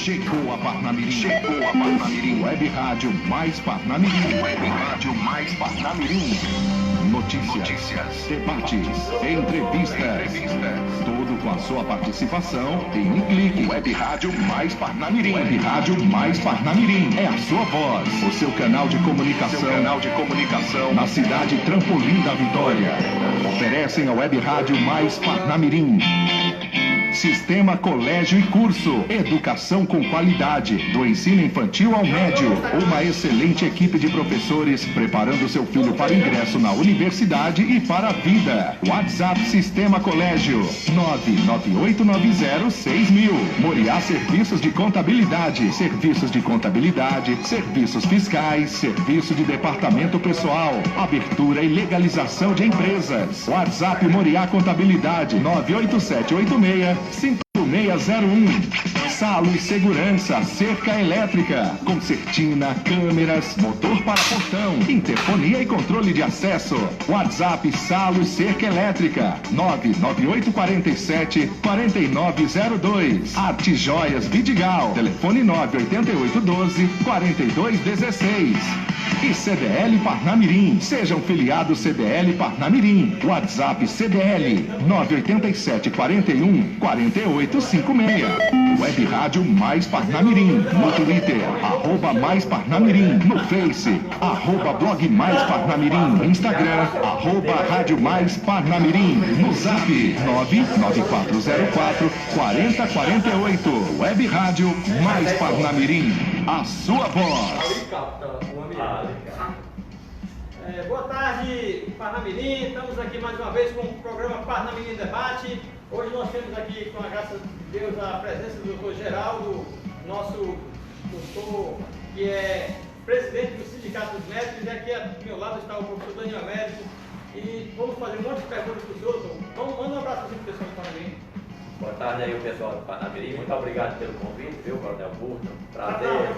Chegou a Parnamirim. Chegou a Parnamirim. Web Rádio mais Parnamirim. Web Rádio mais Parnamirim. Notícias, debates, entrevistas. Tudo com a sua participação em um clique. Web Rádio mais Parnamirim. Web Rádio mais Parnamirim. É a sua voz, o seu canal de comunicação. Na cidade Trampolim da Vitória. Oferecem a Web Rádio mais Parnamirim. Sistema Colégio e Curso. Educação com qualidade. Do ensino infantil ao médio. Uma excelente equipe de professores preparando seu filho para ingresso na universidade e para a vida. WhatsApp Sistema Colégio 998906000. Moriá Serviços de Contabilidade. Serviços fiscais. Serviço de departamento pessoal. Abertura e legalização de empresas. WhatsApp Moriá Contabilidade 98786 5601. Salo e segurança, cerca elétrica, concertina, câmeras, motor para portão, interfonia e controle de acesso. WhatsApp Salo e cerca elétrica 99847-4902. Arte Joias Vidigal, telefone 98812-4216. E CDL Parnamirim. Sejam filiados CDL Parnamirim. WhatsApp CDL 98741-4856. Web Rádio Mais Parnamirim. No Twitter, @Mais Parnamirim. No Face, @Blog Mais Parnamirim. Instagram, @Rádio Mais Parnamirim. No Zap, 99404-4048. Web Rádio Mais Parnamirim. A sua voz. Boa tarde, Parnamirim. Estamos aqui mais uma vez com o programa Parnamirim Debate. Hoje nós temos aqui, com a graça de Deus, a presença do doutor Geraldo, nosso doutor, que é presidente do Sindicato dos Médicos, e aqui ao meu lado está o professor Daniel Médico. E vamos fazer um monte de perguntas para os outros. Manda um abraço para o pessoal do Parnamirim. Boa tarde aí, o pessoal do Parnamirim. Muito obrigado pelo convite, viu, Coronel Burton? Prazer.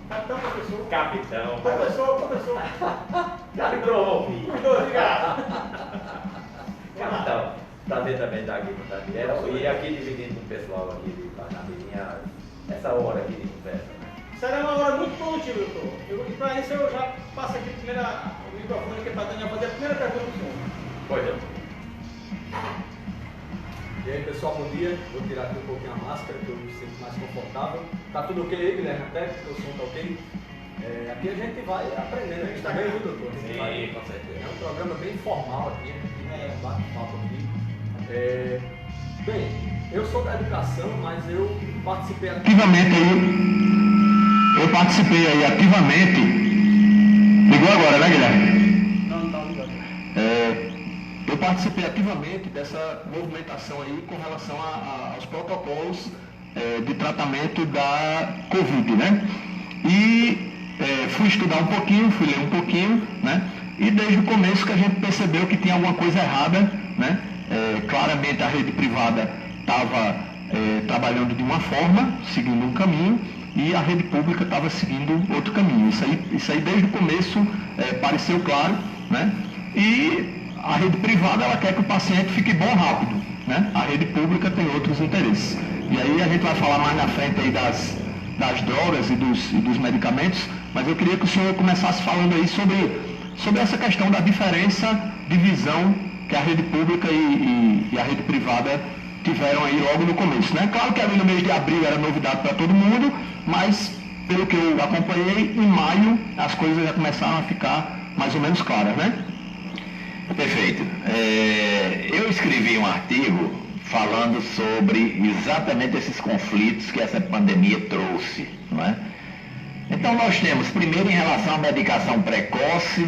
Capitão, professor. Capitão. Professor. Capitão. Obrigado. Capitão. Prazer também estar aqui com o Daniel e aqui dividindo com o pessoal aqui de Parnamirim essa hora aqui de conversa. Será uma hora muito produtiva, doutor. E para isso eu já passo aqui o microfone aqui para a Daniel fazer a primeira pergunta do senhor. Pois não. E aí, pessoal, bom dia. Vou tirar aqui um pouquinho a máscara, que eu me sinto mais confortável. Tá tudo ok aí, Guilherme? Até que o som tá ok. Aqui a gente vai aprendendo, a gente tá bem, viu, doutor? Sim, com certeza. É um programa bem informal aqui, a gente bate papo aqui. Bem, eu sou da educação, mas eu participei ativamente ativamente. Ligou agora, né, Guilherme? Não ligado. Eu participei ativamente dessa movimentação aí com relação aos protocolos de tratamento da Covid, né? E fui estudar um pouquinho, fui ler um pouquinho, né? E desde o começo que a gente percebeu que tinha alguma coisa errada, né? Claramente a rede privada estava trabalhando de uma forma, seguindo um caminho, e a rede pública estava seguindo outro caminho. Isso aí desde o começo pareceu claro, né? E a rede privada ela quer que o paciente fique bom rápido, né? A rede pública tem outros interesses. E aí a gente vai falar mais na frente aí das drogas e dos medicamentos, mas eu queria que o senhor começasse falando aí sobre essa questão da diferença de visão que a rede pública e a rede privada tiveram aí logo no começo, né? Claro que ali no mês de abril era novidade para todo mundo, mas pelo que eu acompanhei, em maio as coisas já começaram a ficar mais ou menos claras, né? Perfeito. Eu escrevi um artigo falando sobre exatamente esses conflitos que essa pandemia trouxe, não é? Então nós temos, primeiro, em relação à medicação precoce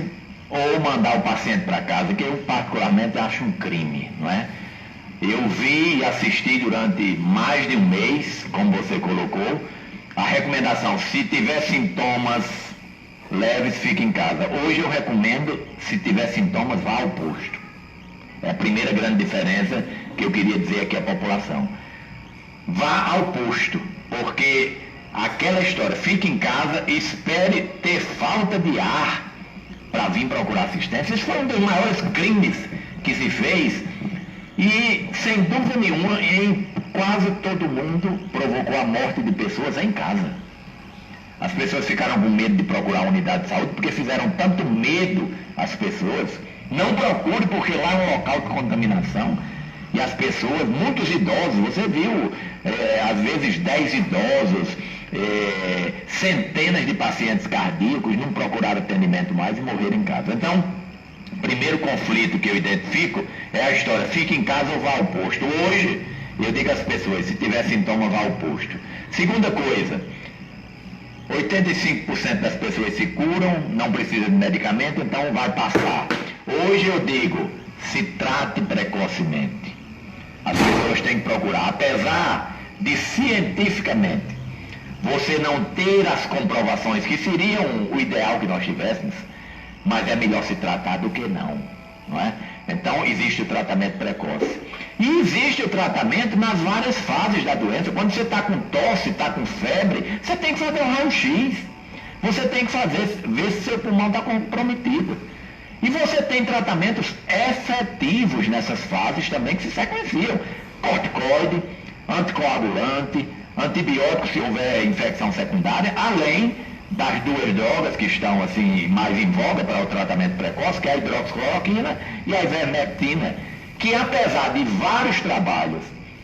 ou mandar o paciente para casa, que eu particularmente acho um crime, não é? Eu vi e assisti durante mais de um mês, como você colocou, a recomendação, se tiver sintomas leves, fique em casa. Hoje eu recomendo, se tiver sintomas, vá ao posto. É a primeira grande diferença que eu queria dizer aqui à população. Vá ao posto, porque aquela história, fique em casa, espere ter falta de ar para vir procurar assistência. Isso foi um dos maiores crimes que se fez e, sem dúvida nenhuma, em quase todo mundo provocou a morte de pessoas em casa. As pessoas ficaram com medo de procurar a unidade de saúde porque fizeram tanto medo às pessoas. Não procure, porque lá é um local de contaminação. E as pessoas, muitos idosos, você viu, às vezes 10 idosos, centenas de pacientes cardíacos não procuraram atendimento mais e morreram em casa. Então, o primeiro conflito que eu identifico é a história, fique em casa ou vá ao posto. Hoje, eu digo às pessoas, se tiver sintoma, vá ao posto. Segunda coisa, 85% das pessoas se curam, não precisa de medicamento, então vai passar. Hoje eu digo, se trate precocemente. As pessoas têm que procurar, apesar de cientificamente você não ter as comprovações que seriam o ideal que nós tivéssemos, mas é melhor se tratar do que não é? Então existe o tratamento precoce. E existe o tratamento nas várias fases da doença. Quando você está com tosse, está com febre, você tem que fazer um raio-x. Você tem que ver se seu pulmão está comprometido. E você tem tratamentos efetivos nessas fases também que se sequenciam. Corticoide, anticoagulante, antibiótico se houver infecção secundária, além das duas drogas que estão assim mais em voga para o tratamento precoce, que é a hidroxicloroquina e a ivermectina, que apesar de vários trabalhos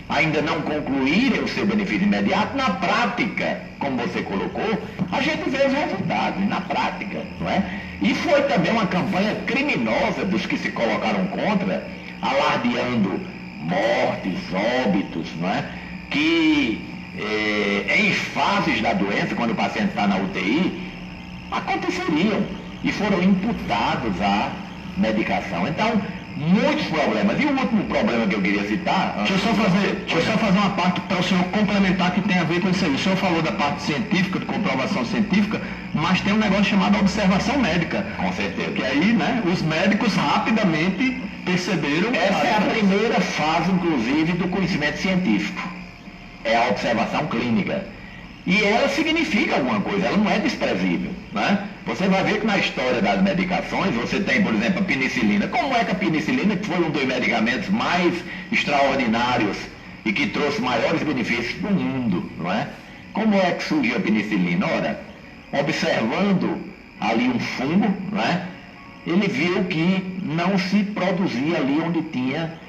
ainda não concluírem o seu benefício imediato, na prática, como você colocou, a gente vê os resultados, na prática, não é? E foi também uma campanha criminosa dos que se colocaram contra, alardeando mortes, óbitos, não é? Que em fases da doença, quando o paciente está na UTI, aconteceriam e foram imputados à medicação. Então, muitos problemas. E o último problema que eu queria citar... Deixa eu só fazer uma parte para o senhor complementar que tem a ver com isso aí. O senhor falou da parte científica, de comprovação científica, mas tem um negócio chamado observação médica. Com certeza. Que aí, né, os médicos rapidamente perceberam... Essa é a primeira fase, inclusive, do conhecimento científico. É a observação clínica. E ela significa alguma coisa, ela não é desprezível, né? Você vai ver que na história das medicações, você tem, por exemplo, a penicilina. Como é que a penicilina, que foi um dos medicamentos mais extraordinários e que trouxe maiores benefícios para o mundo, não é? Como é que surgiu a penicilina? Ora, observando ali um fungo, não é? Ele viu que não se produzia ali onde tinha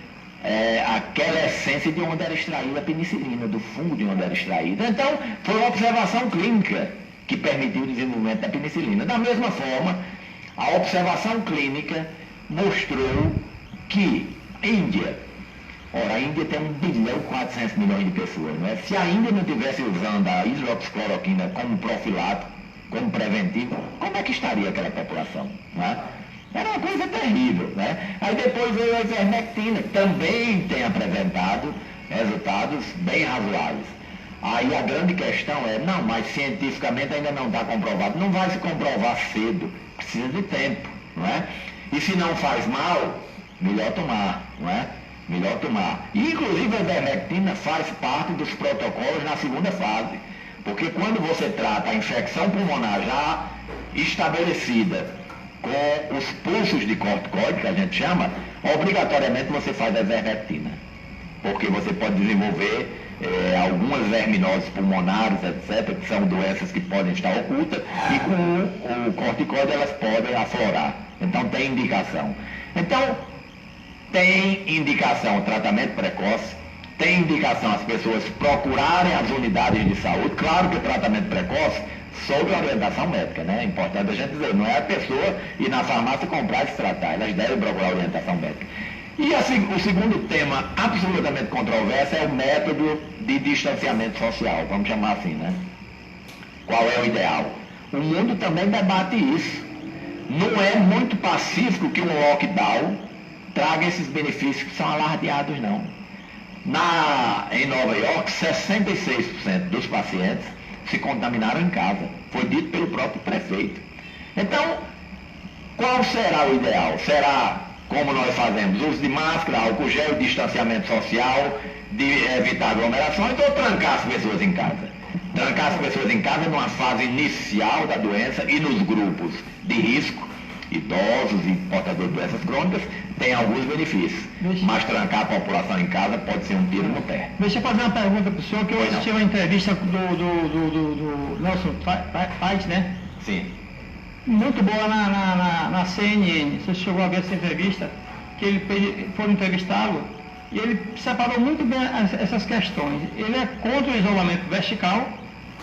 aquela essência de onde era extraída a penicilina, do fungo de onde era extraída. Então, foi uma observação clínica que permitiu o desenvolvimento da penicilina. Da mesma forma, a observação clínica mostrou que a Índia tem 1,4 bilhão de pessoas, não é? Se a Índia não estivesse usando a hidroxicloroquina como profilático, como preventivo, como é que estaria aquela população, não é? Era uma coisa terrível, né? Aí depois veio a ivermectina, que também tem apresentado resultados bem razoáveis. Aí a grande questão é, não, mas cientificamente ainda não está comprovado. Não vai se comprovar cedo, precisa de tempo, não é? E se não faz mal, melhor tomar, não é? Melhor tomar. E inclusive a ivermectina faz parte dos protocolos na segunda fase. Porque quando você trata a infecção pulmonar já estabelecida, com os pulsos de corticoide, que a gente chama, obrigatoriamente você faz a ivermectina. Porque você pode desenvolver algumas verminoses pulmonares, etc., que são doenças que podem estar ocultas, e com o corticoide elas podem aflorar. Então tem indicação. Então, tem indicação o tratamento precoce, tem indicação as pessoas procurarem as unidades de saúde. Claro que o tratamento precoce sob orientação médica, né? É importante a gente dizer, não é a pessoa ir na farmácia comprar e se tratar, elas devem procurar orientação médica. E o segundo tema absolutamente controverso é o método de distanciamento social, vamos chamar assim, né? Qual é o ideal? O mundo também debate isso. Não é muito pacífico que um lockdown traga esses benefícios que são alardeados, não. Em Nova York, 66% dos pacientes se contaminaram em casa. Foi dito pelo próprio prefeito. Então, qual será o ideal? Será, como nós fazemos, uso de máscara, álcool gel, distanciamento social, de evitar aglomerações, ou trancar as pessoas em casa? Trancar as pessoas em casa numa fase inicial da doença e nos grupos de risco, idosos e portadores de doenças crônicas, tem alguns benefícios. Mas trancar a população em casa pode ser um tiro no pé. Deixa eu fazer uma pergunta para o senhor, que eu assisti uma entrevista do Nelson Tait, né? Sim. Muito boa na CNN. Você chegou a ver essa entrevista, que ele foi entrevistado e ele separou muito bem essas questões. Ele é contra o isolamento vertical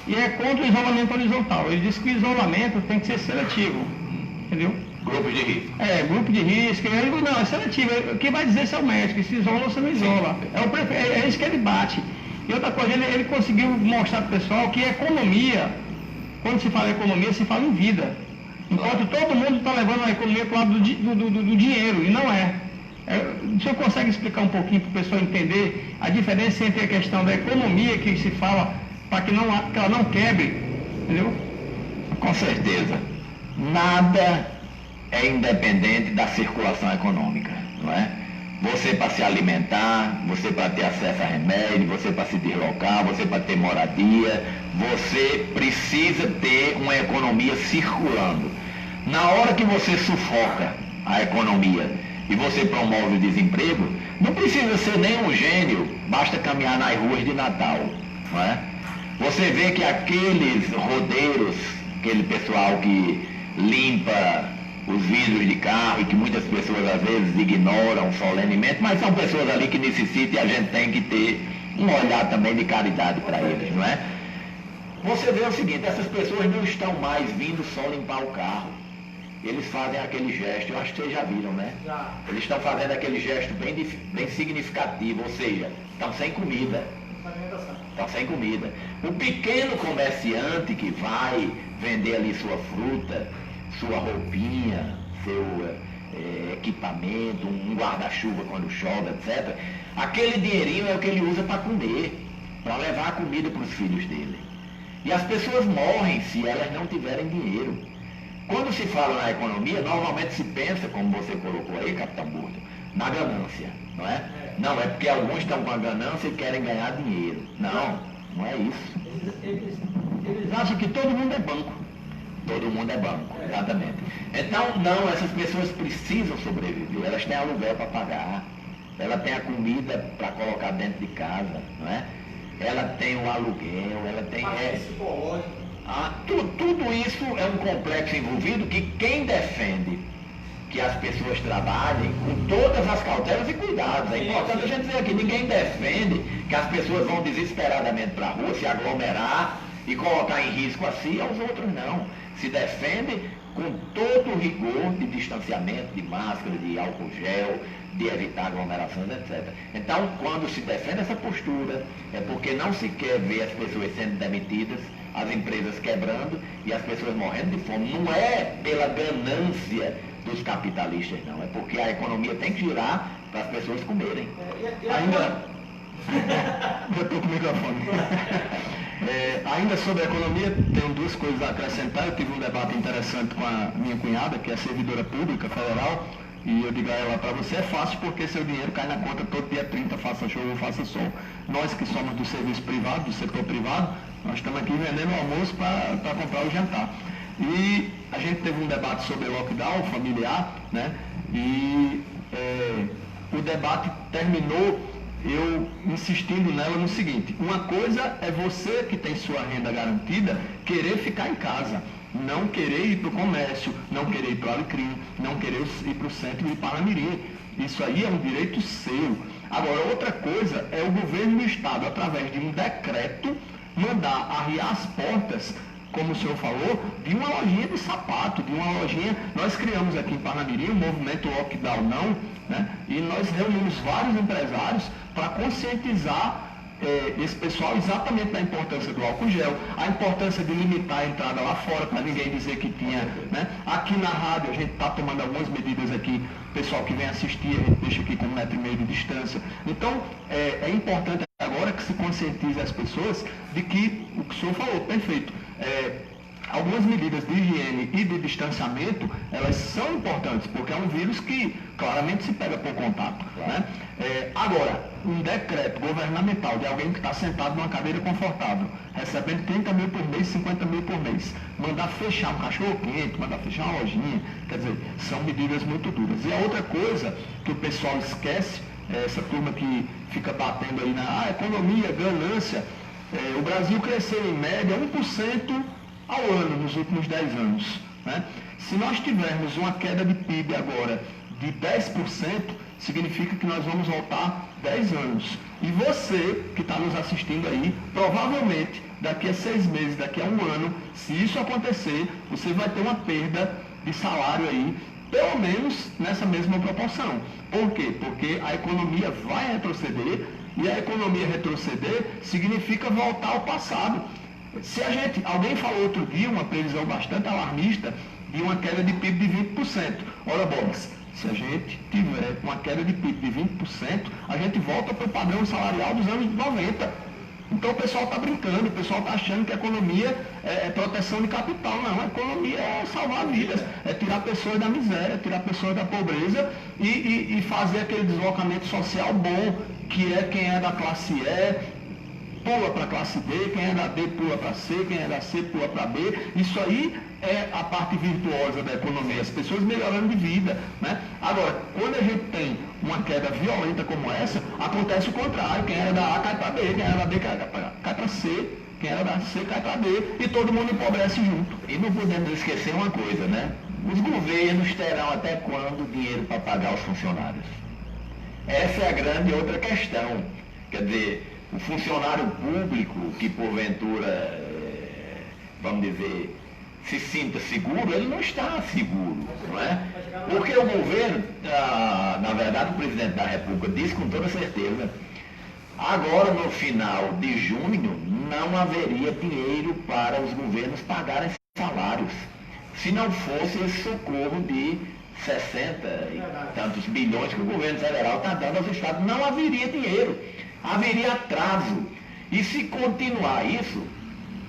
e é contra o isolamento horizontal. Ele diz que o isolamento tem que ser seletivo, entendeu? Grupo de risco. Grupo de risco. Ele digo, não, é seletivo. Quem vai dizer se é o médico, se isola ou se não isola. É isso que ele bate. E outra coisa, ele conseguiu mostrar para o pessoal que economia, quando se fala em economia, se fala em vida. Enquanto todo mundo está levando a economia para o lado do dinheiro, e não é. O senhor consegue explicar um pouquinho para o pessoal entender a diferença entre a questão da economia que se fala para que ela não quebre, entendeu? Com certeza. Nada é independente da circulação econômica, não é? Você para se alimentar, você para ter acesso a remédio, você para se deslocar, você para ter moradia, você precisa ter uma economia circulando. Na hora que você sufoca a economia e você promove o desemprego, não precisa ser nem um gênio, basta caminhar nas ruas de Natal, não é? Você vê que aqueles rodeiros, aquele pessoal que limpa os vidros de carro e que muitas pessoas às vezes ignoram solenemente, mas são pessoas ali que necessitam e a gente tem que ter um olhar também de caridade para eles, não é? Você vê o seguinte, essas pessoas não estão mais vindo só limpar o carro. Eles fazem aquele gesto, eu acho que vocês já viram, né? Já. Eles estão fazendo aquele gesto bem significativo, ou seja, estão sem comida. Estão sem comida. O pequeno comerciante que vai vender ali sua fruta, sua roupinha, seu equipamento, um guarda-chuva quando chove, etc. Aquele dinheirinho é o que ele usa para comer, para levar a comida para os filhos dele. E as pessoas morrem se elas não tiverem dinheiro. Quando se fala na economia, normalmente se pensa, como você colocou aí, Capitão Burto, na ganância, não é? Não, é porque alguns estão com a ganância e querem ganhar dinheiro. Não, não é isso. Eles acham que todo mundo é banco. Todo mundo é banco, exatamente. Então, não, essas pessoas precisam sobreviver, elas têm aluguel para pagar, ela tem a comida para colocar dentro de casa, não é? Ela tem o aluguel, ela tem... tudo isso é um complexo envolvido que quem defende que as pessoas trabalhem com todas as cautelas e cuidados. É importante a gente dizer aqui, ninguém defende que as pessoas vão desesperadamente para a rua, se aglomerar e colocar em risco a si e aos outros, não. Se defende com todo o rigor de distanciamento, de máscara, de álcool gel, de evitar aglomerações, etc. Então, quando se defende essa postura, é porque não se quer ver as pessoas sendo demitidas, as empresas quebrando e as pessoas morrendo de fome. Não é pela ganância dos capitalistas, não. É porque a economia tem que girar para as pessoas comerem. Ainda... Eu estou com o microfone. Ainda sobre a economia, tenho duas coisas a acrescentar. Eu tive um debate interessante com a minha cunhada, que é servidora pública federal, e eu digo a ela, para você é fácil porque seu dinheiro cai na conta todo dia 30, faça chuva ou faça sol. Nós que somos do serviço privado, do setor privado, nós estamos aqui vendendo o almoço para comprar o jantar. E a gente teve um debate sobre lockdown familiar, né? E o debate terminou eu insistindo nela no seguinte: uma coisa é você que tem sua renda garantida querer ficar em casa, não querer ir para o comércio, não querer ir para o Alecrim, não querer ir para o centro de Parnamirim. Isso aí é um direito seu. Agora, outra coisa é o governo do estado, através de um decreto, mandar arriar as portas, como o senhor falou, de uma lojinha de sapato, de uma lojinha... Nós criamos aqui em Parnamirim o movimento Lockdown Não, né? E nós reunimos vários empresários para conscientizar esse pessoal exatamente da importância do álcool gel, a importância de limitar a entrada lá fora, para ninguém dizer que tinha, né? Aqui na rádio a gente está tomando algumas medidas aqui, o pessoal que vem assistir, a gente deixa aqui com 1,5 metro de distância. Então, é importante agora que se conscientize as pessoas de que o que o senhor falou, perfeito, algumas medidas de higiene e de distanciamento, elas são importantes, porque é um vírus que claramente se pega por contato. Né? Agora, um decreto governamental de alguém que está sentado numa cadeira confortável, recebendo 30 mil por mês, 50 mil por mês, mandar fechar um cachorro-quente, mandar fechar uma lojinha, quer dizer, são medidas muito duras. E a outra coisa que o pessoal esquece, essa turma que fica batendo aí na economia, ganância, o Brasil cresceu em média 1% ao ano nos últimos 10 anos. Né? Se nós tivermos uma queda de PIB agora de 10%, significa que nós vamos voltar 10 anos. E você que está nos assistindo aí, provavelmente daqui a 6 meses, daqui a 1 ano, se isso acontecer, você vai ter uma perda de salário aí, pelo menos nessa mesma proporção. Por quê? Porque a economia vai retroceder, e a economia retroceder significa voltar ao passado. Alguém falou outro dia, uma previsão bastante alarmista, de uma queda de PIB de 20%. Ora, Boris, se a gente tiver uma queda de PIB de 20%, a gente volta para o padrão salarial dos anos 90. Então o pessoal está brincando, o pessoal está achando que a economia é proteção de capital. Não, a economia é salvar vidas, é tirar pessoas da miséria, tirar pessoas da pobreza e fazer aquele deslocamento social bom, que é quem é da classe E, pula para a classe D, quem é da D pula para C, quem é da C pula para B. Isso aí é a parte virtuosa da economia, as pessoas melhorando de vida. Né? Agora, quando a gente tem uma queda violenta como essa, acontece o contrário. Quem era da A cai para B, quem era da B cai para C, quem era da C cai para D, e todo mundo empobrece junto. E não podemos esquecer uma coisa, né? Os governos terão até quando dinheiro para pagar os funcionários? Essa é a grande outra questão. Quer dizer, o funcionário público que porventura, vamos dizer, se sinta seguro, ele não está seguro, não é? Porque o governo, na verdade o presidente da República disse com toda certeza, agora no final de junho não haveria dinheiro para os governos pagarem salários, se não fosse esse socorro de 60 e tantos bilhões que o governo federal está dando aos estados, não haveria dinheiro. Haveria atraso. E se continuar isso,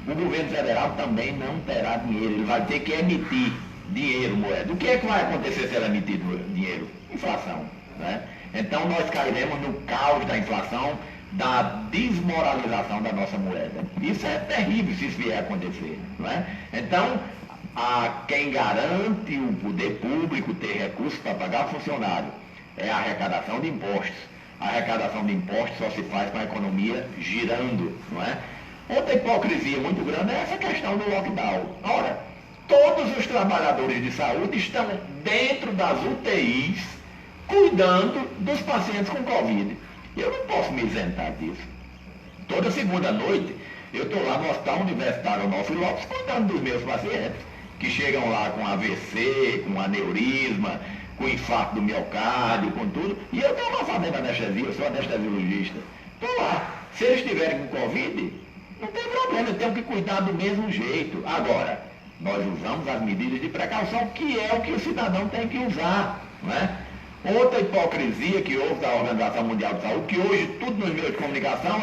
o governo federal também não terá dinheiro. Ele vai ter que emitir dinheiro, moeda. O que é que vai acontecer se ele emitir dinheiro? Inflação. Né? Então nós cairemos no caos da inflação, da desmoralização da nossa moeda. Isso é terrível se isso vier a acontecer. Né? Então, quem garante o poder público ter recursos para pagar funcionário é a arrecadação de impostos. A arrecadação de impostos só se faz com a economia girando, não é? Outra hipocrisia muito grande é essa questão do lockdown. Ora, todos os trabalhadores de saúde estão dentro das UTIs, cuidando dos pacientes com Covid. Eu não posso me isentar disso. Toda segunda noite, eu estou lá no Hospital Universitário Onofre Lopes, cuidando dos meus pacientes, que chegam lá com AVC, com aneurisma, com infarto do miocárdio, com tudo, e eu estou lá fazendo anestesia, eu sou anestesiologista. Estou lá. Se eles estiverem com Covid, não tem problema, eu tenho que cuidar do mesmo jeito. Agora, nós usamos as medidas de precaução, que é o que o cidadão tem que usar. Não é? Outra hipocrisia que houve da Organização Mundial de Saúde, que hoje tudo nos meios de comunicação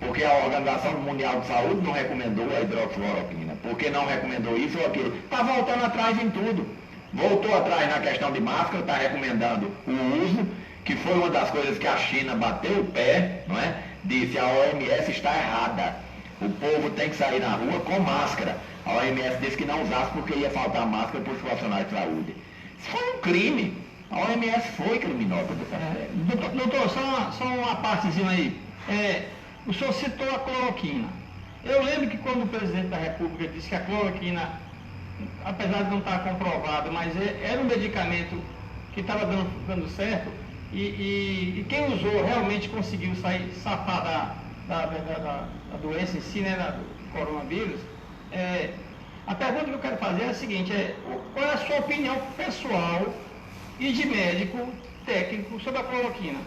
porque a Organização Mundial de Saúde não recomendou a hidroxicloroquina. Porque não recomendou isso ou aquilo. Está voltando atrás em tudo. Voltou atrás na questão de máscara, está recomendando o uso, que foi uma das coisas que a China bateu o pé, não é? Disse, a OMS está errada. O povo tem que sair na rua com máscara. A OMS disse que não usasse porque ia faltar máscara para os profissionais de saúde. Isso foi um crime. A OMS foi criminosa. Doutor, só uma partezinha aí. O senhor citou a cloroquina. Eu lembro que quando o presidente da República disse que a cloroquina, apesar de não estar comprovado, mas era um medicamento que estava dando certo, e quem usou realmente conseguiu safar da doença em si, né, do coronavírus. A pergunta que eu quero fazer é a seguinte, qual é a sua opinião pessoal e de médico técnico sobre a cloroquina?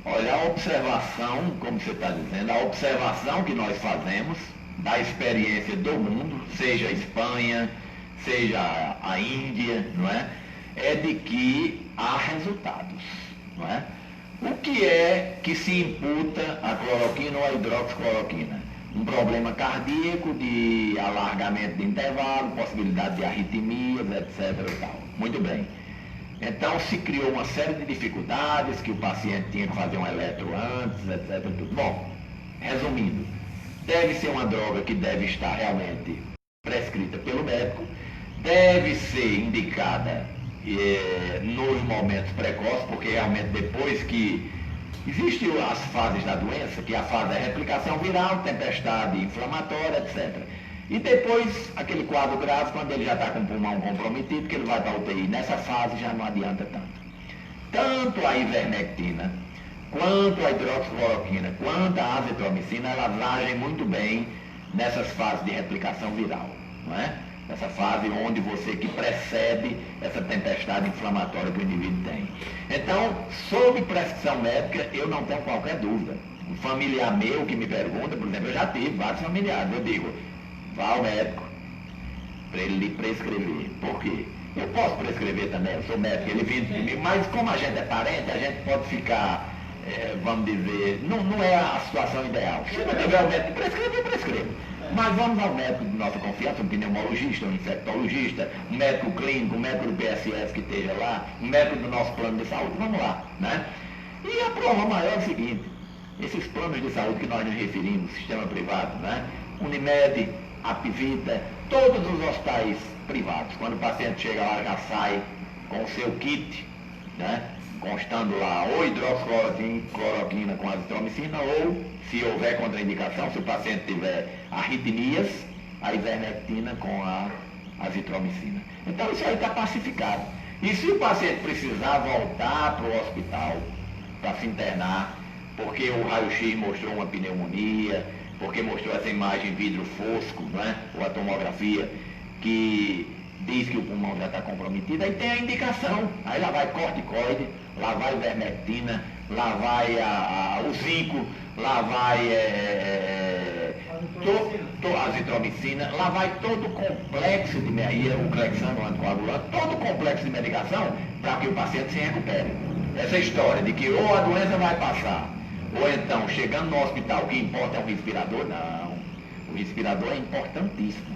Olha, a observação, como você está dizendo, a observação que nós fazemos da experiência do mundo, seja a Espanha, seja a Índia, não é de que há resultados, não é? O que é que se imputa a cloroquina ou a hidroxicloroquina? um problema cardíaco, de alargamento de intervalo, possibilidade de arritmias, etc. e tal. Muito bem. Então se criou uma série de dificuldades, que o paciente tinha que fazer um eletro antes, etc. Tudo. Bom, resumindo, deve ser uma droga que deve estar realmente prescrita pelo médico, deve ser indicada nos momentos precoces, porque realmente depois que existem as fases da doença, que a fase é replicação viral, tempestade inflamatória, etc. E depois aquele quadro grave, quando ele já está com o pulmão comprometido, que ele vai para a UTI. Nessa fase já não adianta tanto. Tanto a ivermectina, quanto a hidroxicloroquina, quanto a azitromicina, elas agem muito bem nessas fases de replicação viral, não é? Essa fase onde você que precede essa tempestade inflamatória que o indivíduo tem. Então, sob prescrição médica, eu não tenho qualquer dúvida. Um familiar meu que me pergunta, por exemplo, eu já tive vários familiares, eu digo, vá ao médico para ele lhe prescrever. Por quê? Eu posso prescrever também, eu sou médico, ele vem de mim, mas como a gente é parente, a gente pode ficar, vamos dizer, não é a situação ideal. Se não tiver o médico prescrever, eu prescrevo. Mas vamos ao médico de nossa confiança, um pneumologista, um infectologista, um médico clínico, um médico do PSS que esteja lá, um médico do nosso plano de saúde, vamos lá, né? E a prova maior é o seguinte, esses planos de saúde que nós nos referimos, sistema privado, né? Unimed, Apivita, todos os hospitais privados, quando o paciente chega lá já sai com o seu kit, né? Constando lá ou hidroxicloroquina com azitromicina ou, se houver contraindicação, se o paciente tiver arritmias, a ivermectina com a azitromicina. Então isso aí está pacificado. E se o paciente precisar voltar para o hospital para se internar, porque o raio-x mostrou uma pneumonia, porque mostrou essa imagem vidro fosco, né? Ou a tomografia, que diz que o pulmão já está comprometido, aí tem a indicação. Aí lá vai corticoide, lá vai ivermectina, lá vai o zinco, lá vai azitromicina, lá vai todo o complexo de o clexano anticoagulante, todo o complexo de medicação para que o paciente se recupere. Essa história de que ou a doença vai passar, ou então, chegando no hospital, o que importa é o respirador, não. O respirador é importantíssimo,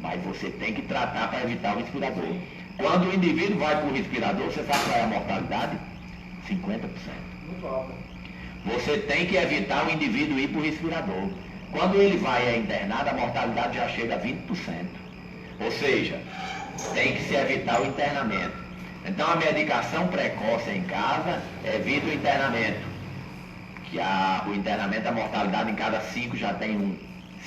mas você tem que tratar para evitar o respirador. Quando o indivíduo vai para o respirador, você sabe qual é a mortalidade? 50%. Muito alta. Você tem que evitar o indivíduo ir para o respirador. Quando ele vai internado, a mortalidade já chega a 20%. Ou seja, tem que se evitar o internamento. Então a medicação precoce em casa evita o internamento. Que o internamento, a mortalidade em cada 5 já tem 1.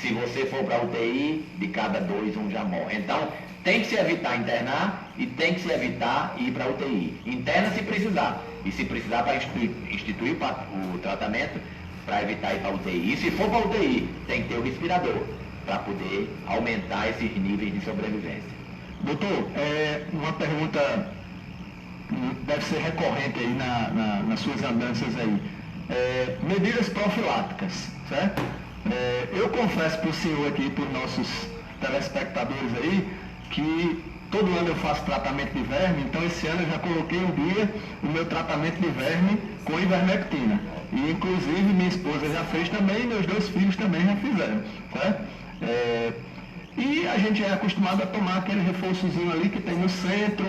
Se você for para a UTI, de cada 2, 1 já morre. Então, tem que se evitar internar e tem que se evitar ir para a UTI. Interna se precisar. E se precisar, para instituir o tratamento para evitar ir para a UTI. E se for para a UTI, tem que ter o respirador para poder aumentar esses níveis de sobrevivência. Doutor, uma pergunta deve ser recorrente aí nas suas andanças aí. Medidas profiláticas, certo? Eu confesso para o senhor aqui, para os nossos telespectadores aí, que todo ano eu faço tratamento de verme, então esse ano eu já coloquei um dia o meu tratamento de verme com ivermectina. E inclusive minha esposa já fez também e meus 2 filhos também já fizeram, certo? E a gente é acostumado a tomar aquele reforçozinho ali que tem no centro,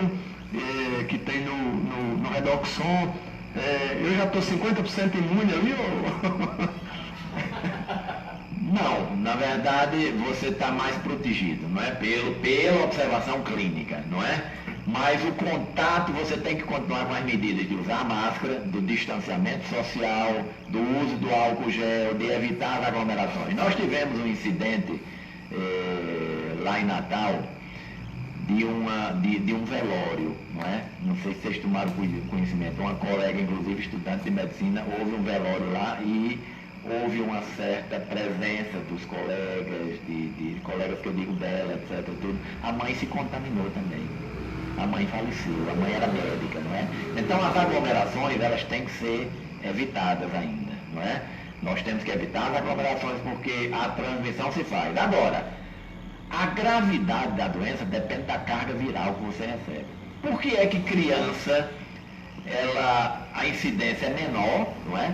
que tem no Redoxon. Eu já estou 50% imune ali, ou... Não, na verdade você está mais protegido, não é? Pela observação clínica, não é? Mas o contato, você tem que continuar com as medidas de usar a máscara, do distanciamento social, do uso do álcool gel, de evitar as aglomerações. Nós tivemos um incidente lá em Natal de um velório, não é? Não sei se vocês tomaram conhecimento, uma colega, inclusive estudante de medicina, houve um velório lá e houve uma certa presença dos colegas, de colegas que eu digo dela, etc. Tudo. A mãe se contaminou também. A mãe faleceu, a mãe era médica, não é? Então as aglomerações, elas têm que ser evitadas ainda, não é? Nós temos que evitar as aglomerações porque a transmissão se faz. Agora, a gravidade da doença depende da carga viral que você recebe. Por que é que criança, a incidência é menor, não é?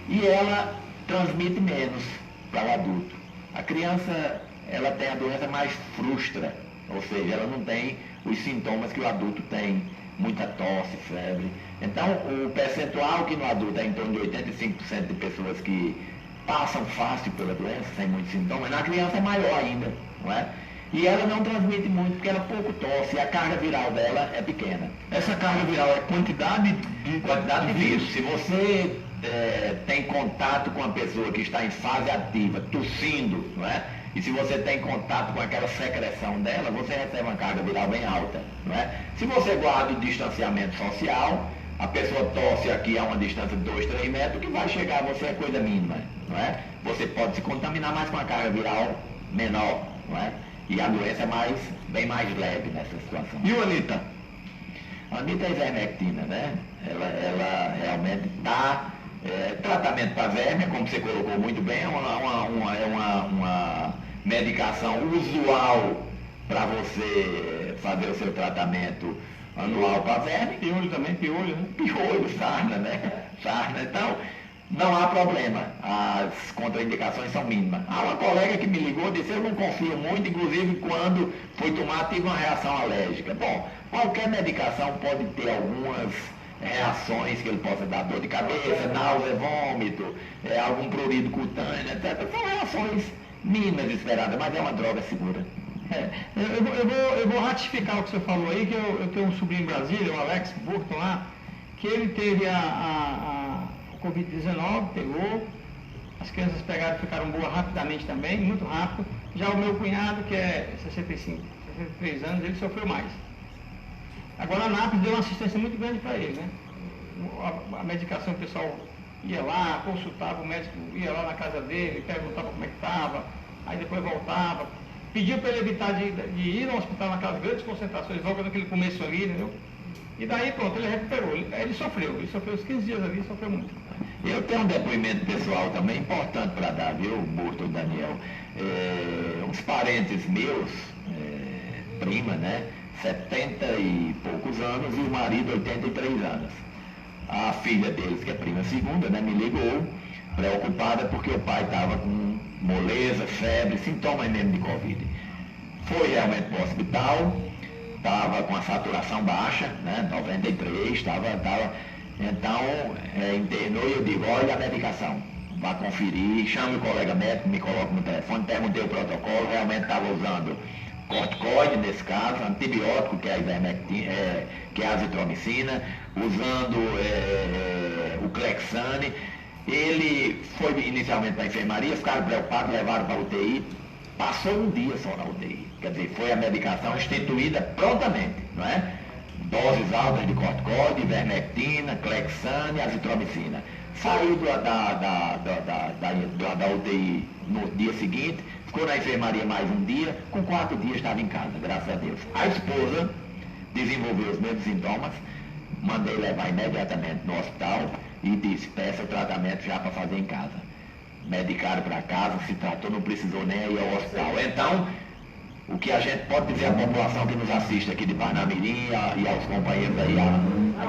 E ela transmite menos para o adulto. A criança, ela tem a doença mais frustra, ou seja, ela não tem os sintomas que o adulto tem, muita tosse, febre. Então, o percentual que no adulto é em torno de 85% de pessoas que passam fácil pela doença, sem muitos sintomas, na criança é maior ainda, não é? E ela não transmite muito, porque ela pouco tosse, e a carga viral dela é pequena. Essa carga viral é quantidade de vírus. Se você tem contato com a pessoa que está em fase ativa, tossindo, não é? E se você tem contato com aquela secreção dela, você recebe uma carga viral bem alta, não é? Se você guarda o distanciamento social, a pessoa tosse aqui a uma distância de 2, 3 metros, o que vai chegar a você é coisa mínima, não é? Você pode se contaminar mais com uma carga viral menor, não é? E a doença é bem mais leve nessa situação. E o Anitta? A Anitta é ivermectina, né? Ela realmente dá tratamento para verme, como você colocou muito bem, é uma medicação usual para você fazer o seu tratamento anual para verme. Piolho também, piolho, né? Piolho, sarna, né? Sarna. Então, não há problema, as contraindicações são mínimas. Há uma colega que me ligou e disse, eu não confio muito, inclusive quando foi tomar tive uma reação alérgica. Bom, qualquer medicação pode ter algumas reações que ele possa dar, dor de cabeça, náusea, vômito, algum prurido cutâneo, etc. São reações mínimas esperadas, mas é uma droga segura. Eu vou ratificar o que você falou aí, que eu tenho um sobrinho em Brasília, o Alex Burton lá, que ele teve a Covid-19, pegou, as crianças pegaram e ficaram boas rapidamente também, muito rápido. Já o meu cunhado, que é 63 anos, ele sofreu mais. Agora a Anápolis deu uma assistência muito grande para ele, né? A medicação, o pessoal ia lá, consultava, o médico ia lá na casa dele, perguntava como é que estava, aí depois voltava, pediu para ele evitar de ir ao hospital naquelas grandes concentrações, logo naquele começo ali, entendeu? E daí pronto, ele recuperou, ele sofreu os 15 dias ali, sofreu muito. Eu tenho um depoimento pessoal também importante para dar, viu, Burto, Daniel? Uns parentes meus, prima, né? 70 e poucos anos e o marido 83 anos. A filha deles, que é prima segunda, né, me ligou, preocupada porque o pai estava com moleza, febre, sintomas mesmo de Covid. Foi realmente para o hospital, estava com a saturação baixa, né, 93, estava então, internou e eu digo, olha a medicação, vá conferir, chame o colega médico, me coloca no telefone, perguntei o protocolo, realmente estava usando corticoide, nesse caso, antibiótico, que é a ivermectina, que é a azitromicina, usando o Clexane. Ele foi inicialmente para a enfermaria, ficaram preocupados, levaram para a UTI, passou um dia só na UTI, quer dizer, foi a medicação instituída prontamente, não é? Doses altas de corticoide, ivermectina, Clexane, azitromicina. Saiu da UTI no dia seguinte, ficou na enfermaria mais um dia, com 4 dias estava em casa, graças a Deus. A esposa desenvolveu os mesmos sintomas, mandei levar imediatamente no hospital e disse, peça o tratamento já para fazer em casa. Medicaram para casa, se tratou, não precisou nem ir ao hospital. Então, o que a gente pode dizer à população que nos assiste aqui de Parnamirim e aos companheiros aí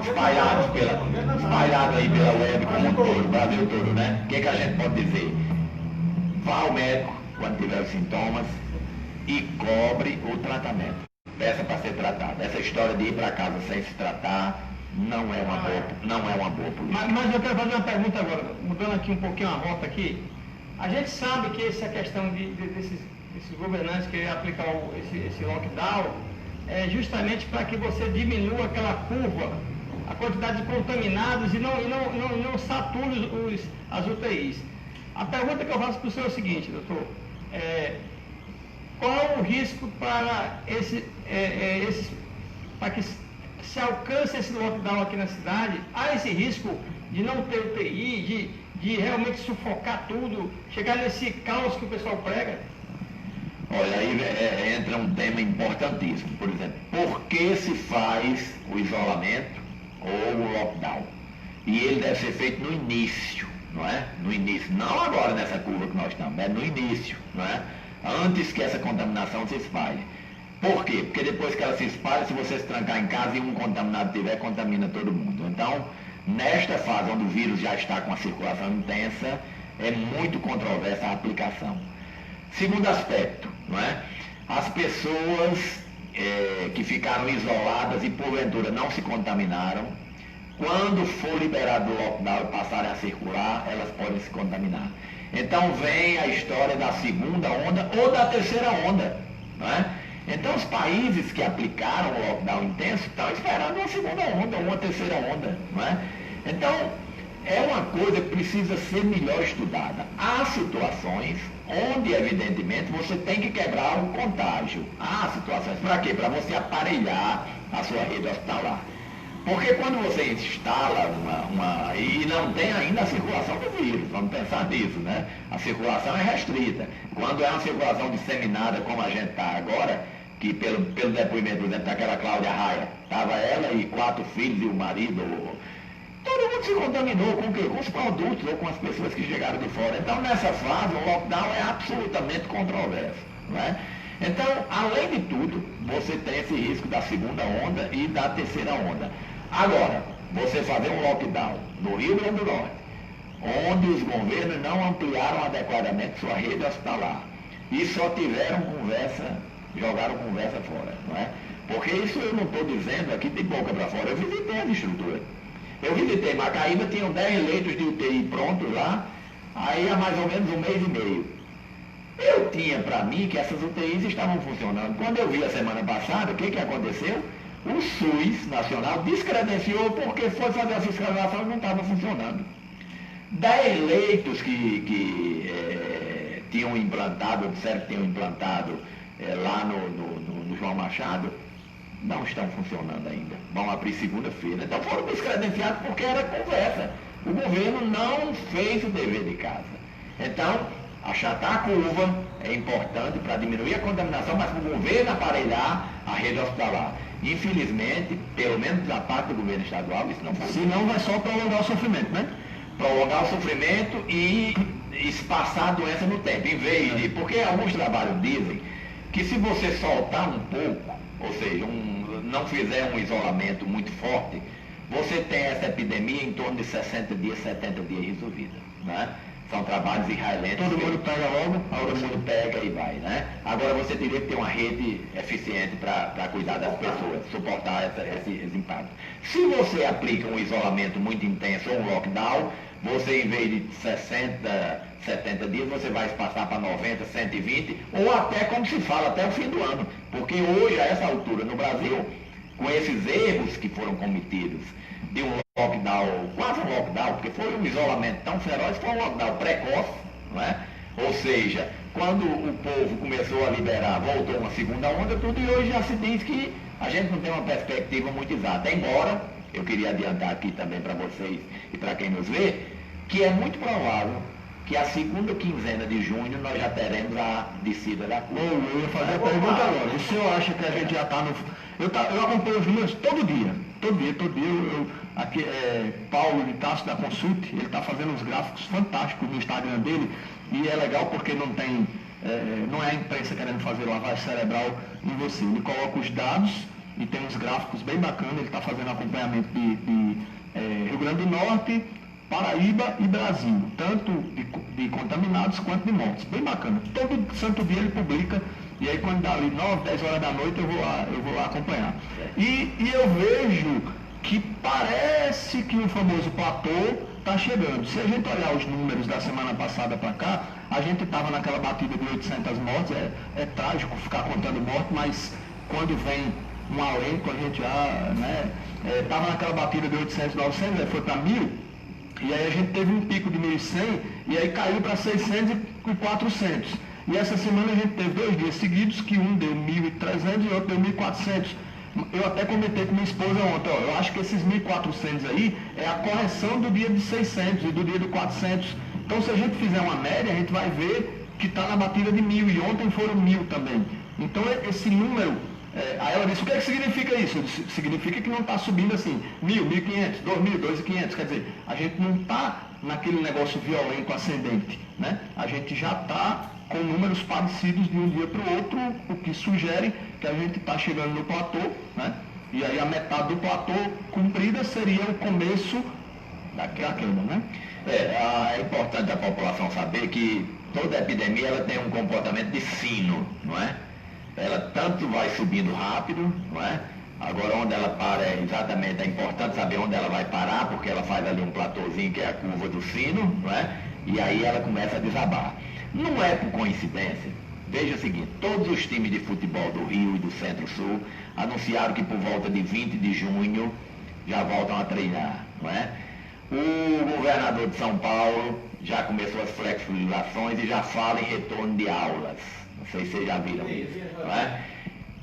espalhados aí pela web como um todo, o Brasil todo, né? O que a gente pode dizer? Vá ao médico quando tiver os sintomas e cobre o tratamento. Peça para ser tratado. Essa história de ir para casa sem se tratar não é uma boa política. Mas eu quero fazer uma pergunta agora, mudando aqui um pouquinho a rota aqui. A gente sabe que essa questão desses governantes que aplicar esse lockdown é justamente para que você diminua aquela curva, a quantidade de contaminados e não sature as UTIs. A pergunta que eu faço para o senhor é o seguinte, doutor, qual é o risco para para que se alcance esse lockdown aqui na cidade? Há esse risco de não ter UTI, de realmente sufocar tudo, chegar nesse caos que o pessoal prega? Olha, aí entra um tema importantíssimo, por exemplo, por que se faz o isolamento ou o lockdown? E ele deve ser feito no início, não é? No início, não agora nessa curva que nós estamos, é no início, não é? Antes que essa contaminação se espalhe. Por quê? Porque depois que ela se espalha, se você se trancar em casa e um contaminado tiver, contamina todo mundo. Então, nesta fase onde o vírus já está com a circulação intensa, é muito controversa a aplicação. Segundo aspecto, não é? As pessoas que ficaram isoladas e porventura não se contaminaram, quando for liberado o lockdown e passarem a circular, elas podem se contaminar. Então vem a história da segunda onda ou da terceira onda, não é? Então os países que aplicaram o lockdown intenso estão esperando uma segunda onda ou uma terceira onda, não é? Então é uma coisa que precisa ser melhor estudada. Há situações onde, evidentemente, você tem que quebrar o contágio. Há situações para quê? Para você aparelhar a sua rede hospitalar. Porque quando você instala e não tem ainda a circulação do vírus, vamos pensar nisso, né? A circulação é restrita. Quando é uma circulação disseminada, como a gente está agora, que pelo depoimento, por exemplo, daquela Cláudia Raia, estava ela e 4 filhos e o marido, todo mundo se contaminou com o quê? Com os produtos ou com as pessoas que chegaram de fora. Então, nessa fase, o lockdown é absolutamente controverso, não é? Então, além de tudo, você tem esse risco da segunda onda e da terceira onda. Agora, você fazer um lockdown no Rio Grande do Norte, onde os governos não ampliaram adequadamente sua rede hospitalar e só tiveram conversa, jogaram conversa fora, não é? Porque isso eu não estou dizendo aqui de boca para fora, eu visitei as estruturas. Eu visitei Macaíba, tinham 10 leitos de UTI prontos lá, aí há mais ou menos um mês e meio. Eu tinha para mim que essas UTIs estavam funcionando. Quando eu vi a semana passada, o que aconteceu? O SUS Nacional descredenciou porque foi fazer a fiscalização e não estava funcionando. 10 leitos que tinham implantado, disseram que tinham implantado lá no João Machado, não estão funcionando ainda. Vão abrir segunda-feira. Então foram descredenciados porque era conversa. O governo não fez o dever de casa. Então, achatar a curva é importante para diminuir a contaminação, mas para o governo aparelhar a rede hospitalar. Infelizmente, pelo menos da parte do governo estadual, isso não funciona. Senão vai só prolongar o sofrimento, né? Prolongar o sofrimento e espaçar a doença no tempo. Em vez de... Porque alguns trabalhos dizem que se você soltar um pouco, ou seja, não fizer um isolamento muito forte, você tem essa epidemia em torno de 60 dias, 70 dias resolvida, né? São trabalhos israelenses. Todo mundo pega logo, todo mundo pega e vai, né? Agora você teria que ter uma rede eficiente para cuidar das pessoas, suportar esse impacto. Se você aplica um isolamento muito intenso ou um lockdown, você em vez de 60, 70 dias, você vai passar para 90, 120, ou até, como se fala, até o fim do ano. Porque hoje, a essa altura, no Brasil, com esses erros que foram cometidos, de um lockdown, quase um lockdown, porque foi um isolamento tão feroz, foi um lockdown precoce, não é? Ou seja, quando o povo começou a liberar, voltou uma segunda onda, tudo, e hoje já se diz que a gente não tem uma perspectiva muito exata. Embora, eu queria adiantar aqui também para vocês e para quem nos vê, que é muito provável que a segunda quinzena de junho nós já teremos a descida da curva. Eu ia fazer a pergunta agora. O senhor acha que a gente já está no... Eu acompanho os números todo dia. Aqui, Paulo de Tasso da Consult, ele está fazendo uns gráficos fantásticos no Instagram dele, e é legal porque não é a imprensa querendo fazer lavagem cerebral em você. Ele coloca os dados e tem uns gráficos bem bacanas. Ele está fazendo acompanhamento de Rio Grande do Norte, Paraíba e Brasil, tanto de contaminados quanto de mortes. Bem bacana. Todo santo dia ele publica, e aí quando dá ali 9, 10 horas da noite eu vou lá acompanhar. E eu vejo que parece que o famoso platô está chegando. Se a gente olhar os números da semana passada para cá, a gente estava naquela batida de 800 mortes. É trágico ficar contando mortes, mas quando vem um alento a gente já, estava naquela batida de 800, 900, foi para 1.000. E aí a gente teve um pico de 1.100 e aí caiu para 600 e 400. E essa semana a gente teve 2 dias seguidos que um deu 1.300 e outro deu 1.400. Eu até comentei com minha esposa ontem, eu acho que esses 1.400 aí é a correção do dia de 600 e do dia de 400. Então se a gente fizer uma média, a gente vai ver que está na batida de 1.000 e ontem foram 1.000 também. Então esse número... aí ela disse, o que significa isso? Significa que não está subindo assim, 1.000, 1.500, 2.000, 2.500, quer dizer, a gente não está naquele negócio violento ascendente, né? A gente já está com números parecidos de um dia para o outro, o que sugere que a gente está chegando no platô, né? E aí a metade do platô cumprida seria o começo da queda, né? É importante a população saber que toda epidemia ela tem um comportamento de sino, não é? Ela tanto vai subindo rápido, não é? Agora onde ela para exatamente, é importante saber onde ela vai parar, porque ela faz ali um platôzinho que é a curva do sino, não é? E aí ela começa a desabar. Não é por coincidência. Veja o seguinte, todos os times de futebol do Rio e do Centro-Sul anunciaram que por volta de 20 de junho já voltam a treinar, não é? O governador de São Paulo já começou as flexibilizações e já fala em retorno de aulas. Não sei se vocês já viram isso, não é?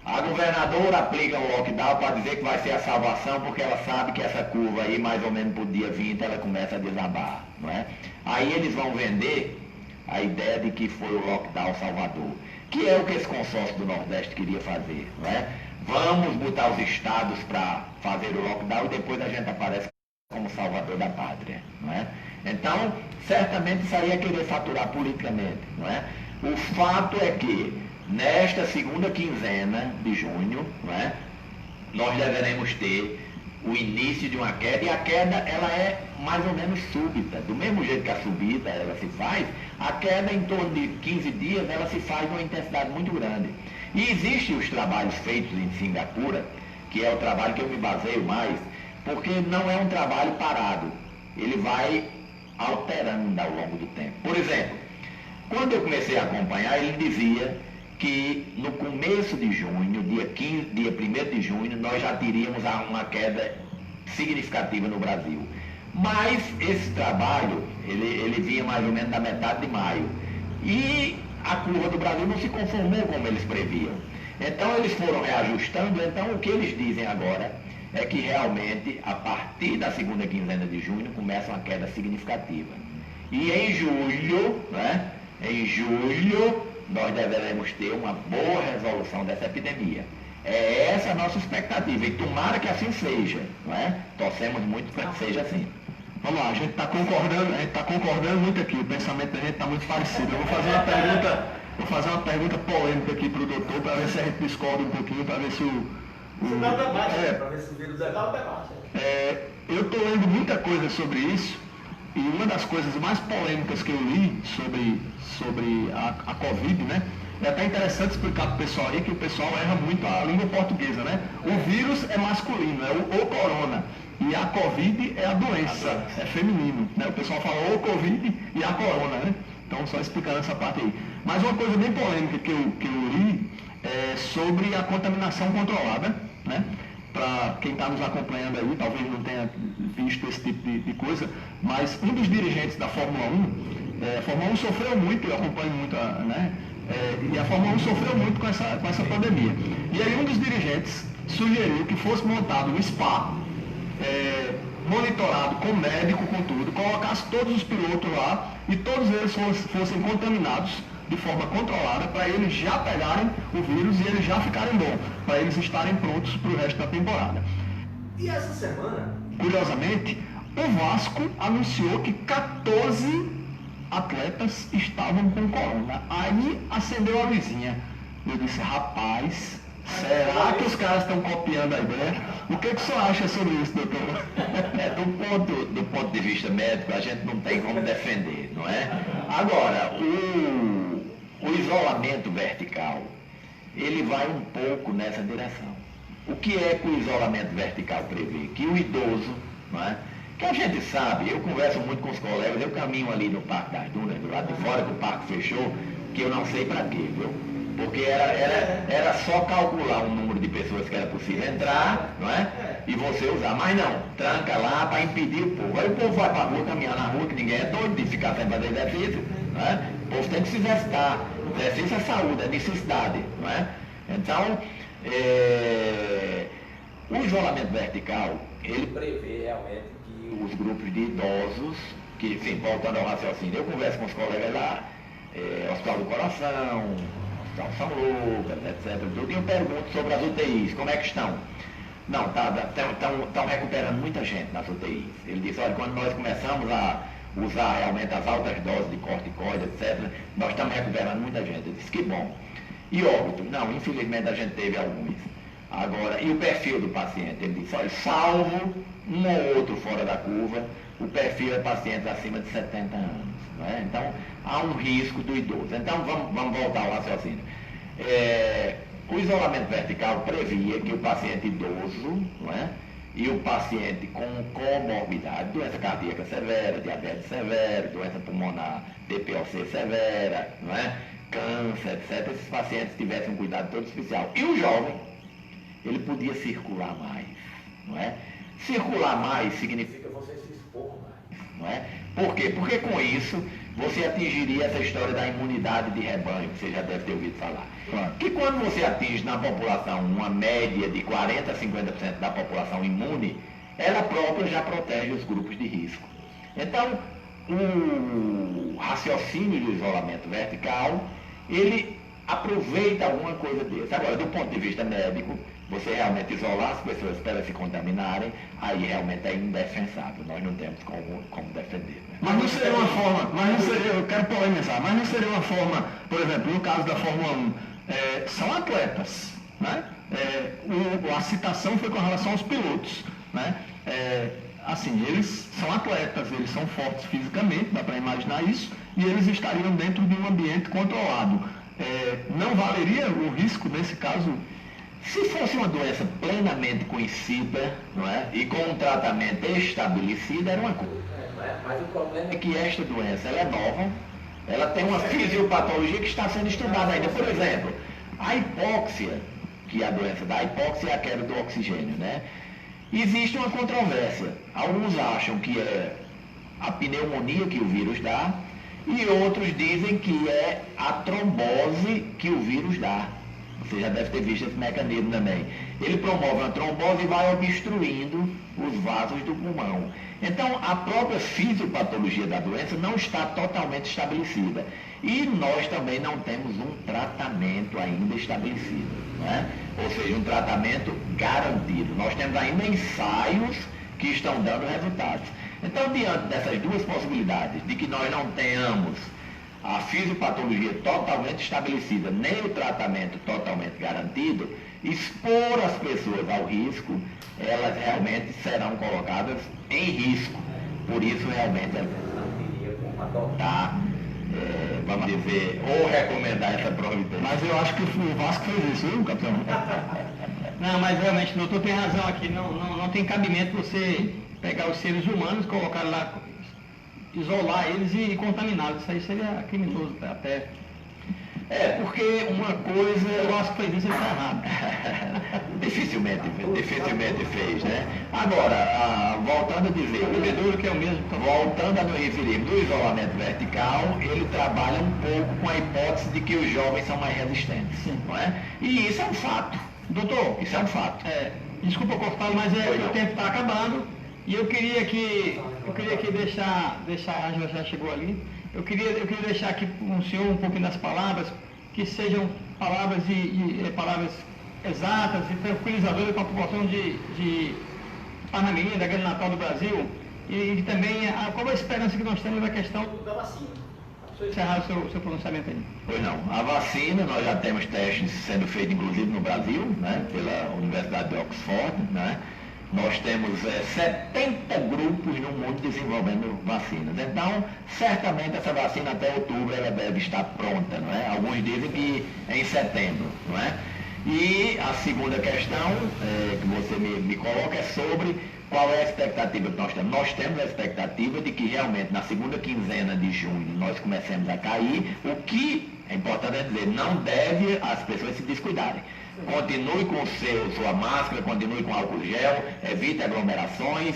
A governadora aplica o lockdown para dizer que vai ser a salvação, porque ela sabe que essa curva aí, mais ou menos por dia 20, ela começa a desabar, não é? Aí eles vão vender a ideia de que foi o lockdown Salvador, que é o que esse consórcio do Nordeste queria fazer, não é? Vamos botar os estados para fazer o lockdown e depois a gente aparece como salvador da pátria, não é? Então, certamente isso aí é querer faturar politicamente, não é? O fato é que, nesta segunda quinzena de junho, não é? Nós deveremos ter o início de uma queda, e a queda ela é mais ou menos súbita. Do mesmo jeito que a subida ela se faz, a queda em torno de 15 dias ela se faz numa intensidade muito grande. E existem os trabalhos feitos em Singapura, que é o trabalho que eu me baseio mais, porque não é um trabalho parado, ele vai alterando ao longo do tempo. Por exemplo, quando eu comecei a acompanhar, ele dizia que no começo de junho, dia 1º de junho, nós já teríamos uma queda significativa no Brasil. Mas esse trabalho, ele vinha mais ou menos da metade de maio. E a curva do Brasil não se conformou como eles previam. Então eles foram reajustando, então o que eles dizem agora é que realmente, a partir da segunda quinzena de junho, começa uma queda significativa. E em julho, né, nós deveremos ter uma boa resolução dessa epidemia. É essa a nossa expectativa, e tomara que assim seja, não é? Torcemos muito para que seja assim. Vamos lá, a gente está concordando muito aqui, o pensamento da gente está muito parecido. Eu vou fazer uma pergunta polêmica aqui para o doutor, para ver se a gente discorda um pouquinho, para ver se Você dá o debate, para ver se o vírus dá o debate. Eu estou lendo muita coisa sobre isso, e uma das coisas mais polêmicas que eu li sobre a Covid, né? É até interessante explicar para o pessoal aí que o pessoal erra muito a língua portuguesa, né? O vírus é masculino, é o corona. E a Covid é a doença, é feminino, né? O pessoal fala o Covid e a corona, né? Então, só explicando essa parte aí. Mas uma coisa bem polêmica que eu li é sobre a contaminação controlada, né? Para quem está nos acompanhando aí, talvez não tenha visto esse tipo de coisa, mas um dos dirigentes da Fórmula 1, a Fórmula 1 sofreu muito, eu acompanho muito, né? E a Fórmula 1 sofreu muito com essa pandemia. E aí um dos dirigentes sugeriu que fosse montado um spa, monitorado com médico, com tudo, colocasse todos os pilotos lá e todos eles fossem contaminados de forma controlada, para eles já pegarem o vírus e eles já ficarem bons, para eles estarem prontos para o resto da temporada. E essa semana, curiosamente, o Vasco anunciou que 14 atletas estavam com corona. Aí acendeu a luzinha. Eu disse, rapaz, será que os caras estão copiando a ideia? O que o senhor acha sobre isso, doutor? Do ponto de vista médico, a gente não tem como defender, não é? Agora, o isolamento vertical, ele vai um pouco nessa direção. O que é que o isolamento vertical prevê? Que o idoso, não é? Que a gente sabe, eu converso muito com os colegas, eu caminho ali no Parque das Dunas, do lado de fora, que o parque fechou, que eu não sei para quê, viu? Porque era só calcular o número de pessoas que era possível entrar, não é? E você usar. Mas não, tranca lá para impedir o povo. Aí o povo vai para a rua, caminhar na rua, que ninguém é doido de ficar sem fazer exercício, não é? O povo tem que se exercitar. Exercício é saúde, é necessidade, não é? Então, o isolamento vertical, ele prevê realmente que os grupos de idosos, que, enfim, voltando ao raciocínio, eu converso com os colegas lá, Hospital do Coração, Hospital São Lucas, etc. E eu pergunto sobre as UTIs, como é que estão? Não, estão recuperando muita gente nas UTIs. Ele disse, olha, quando nós começamos a usar realmente as altas doses de corticoide, etc., nós estamos recuperando muita gente. Eu disse, que bom. E óbito? Não, infelizmente a gente teve alguns. Agora, e o perfil do paciente? Ele disse, olha, salvo um ou outro fora da curva, o perfil é pacientes acima de 70 anos. Não é? Então, há um risco do idoso. Então, vamos voltar ao raciocínio. O isolamento vertical previa que o paciente idoso, não é? E o paciente com comorbidade, doença cardíaca severa, diabetes severa, doença pulmonar, TPOC severa, não é? Câncer, etc., esses pacientes tivessem um cuidado todo especial. E o jovem, ele podia circular mais, não é? Circular mais significa você se expor mais, não é? Por quê? Porque com isso você atingiria essa história da imunidade de rebanho, que você já deve ter ouvido falar. Claro. Que quando você atinge na população uma média de 40% a 50% da população imune, ela própria já protege os grupos de risco. Então, o raciocínio do isolamento vertical, ele aproveita alguma coisa desse. Agora, do ponto de vista médico, você realmente isolar as pessoas para se contaminarem, aí realmente é indefensável. Nós não temos como defender. Né? Mas não seria uma forma, eu quero polemizar, mas não seria uma forma, por exemplo, no caso da Fórmula 1, são atletas, né? A citação foi com relação aos pilotos, né? Assim, eles são atletas, eles são fortes fisicamente, dá para imaginar isso, e eles estariam dentro de um ambiente controlado. Não valeria o risco nesse caso? Se fosse uma doença plenamente conhecida, não é? E com um tratamento estabelecido, era uma coisa. Mas o problema é que esta doença ela é nova, ela tem uma fisiopatologia que está sendo estudada ainda. Por exemplo, a hipóxia, que é a doença da hipóxia é a queda do oxigênio, né? Existe uma controvérsia. Alguns acham que é a pneumonia que o vírus dá, e outros dizem que é a trombose que o vírus dá. Você já deve ter visto esse mecanismo também. Ele promove uma trombose e vai obstruindo os vasos do pulmão. Então, a própria fisiopatologia da doença não está totalmente estabelecida. E nós também não temos um tratamento ainda estabelecido, né? Ou seja, um tratamento garantido. Nós temos ainda ensaios que estão dando resultados. Então, diante dessas duas possibilidades, de que nós não tenhamos a fisiopatologia totalmente estabelecida, nem o tratamento totalmente garantido, expor as pessoas ao risco, elas realmente serão colocadas em risco. Por isso, realmente, elas não teriam como adotar, vamos dizer, ou recomendar essa providência. Mas eu acho que o Vasco fez isso, viu, capitão? Não, mas realmente o doutor tem razão aqui, não tem cabimento você pegar os seres humanos, colocar lá, isolar eles e contaminá-los. Isso aí seria criminoso até. Porque uma coisa... Eu acho que fez isso, ele está errado. dificilmente fez, né? Agora, voltando a dizer... O bebedouro que é o mesmo. Voltando a nos referir do isolamento vertical, ele trabalha um pouco com a hipótese de que os jovens são mais resistentes, não é? E isso é um fato. Doutor, isso é um fato. Desculpa cortar, mas o tempo está acabando. E eu queria aqui deixar, a Ângela já chegou ali, eu queria deixar aqui com o senhor um pouquinho das palavras, que sejam palavras palavras exatas e tranquilizadoras para a população de Parnamirim, da Grande Natal do Brasil, e também qual a esperança que nós temos da questão da vacina. Encerrar o seu pronunciamento aí. Pois não, a vacina, nós já temos testes sendo feitos inclusive no Brasil, né, pela Universidade de Oxford, né? Nós temos 70 grupos no mundo desenvolvendo vacinas. Então, certamente essa vacina até outubro ela deve estar pronta, não é? Alguns dizem que é em setembro, não é? E a segunda questão que você me coloca é sobre qual é a expectativa que nós temos. Nós temos a expectativa de que realmente na segunda quinzena de junho nós comecemos a cair, o que é importante dizer, não deve as pessoas se descuidarem. Continue com sua máscara, continue com álcool gel, evite aglomerações,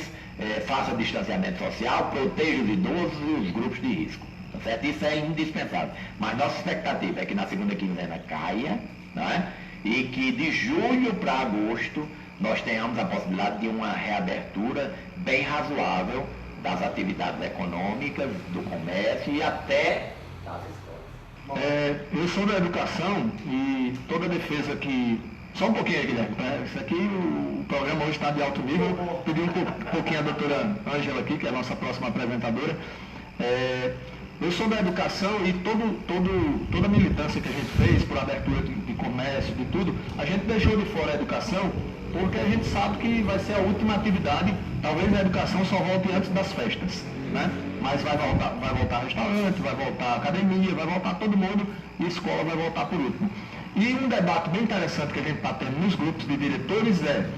faça distanciamento social, proteja os idosos e os grupos de risco. Tá certo? Isso é indispensável. Mas nossa expectativa é que na segunda quinzena caia, né? E que de julho para agosto nós tenhamos a possibilidade de uma reabertura bem razoável das atividades econômicas, do comércio e até das escolas. Eu sou da educação e toda defesa que... Só um pouquinho aí, Guilherme. Isso aqui, o programa hoje está de alto nível. Pedi um pouquinho a doutora Ângela aqui, que é a nossa próxima apresentadora. Eu sou da educação e toda a militância que a gente fez por abertura de comércio, de tudo, a gente deixou de fora a educação porque a gente sabe que vai ser a última atividade, talvez a educação só volte antes das festas, né? Mas vai voltar restaurante, vai voltar academia, vai voltar todo mundo e a escola vai voltar por último. E um debate bem interessante que a gente está tendo nos grupos de diretores é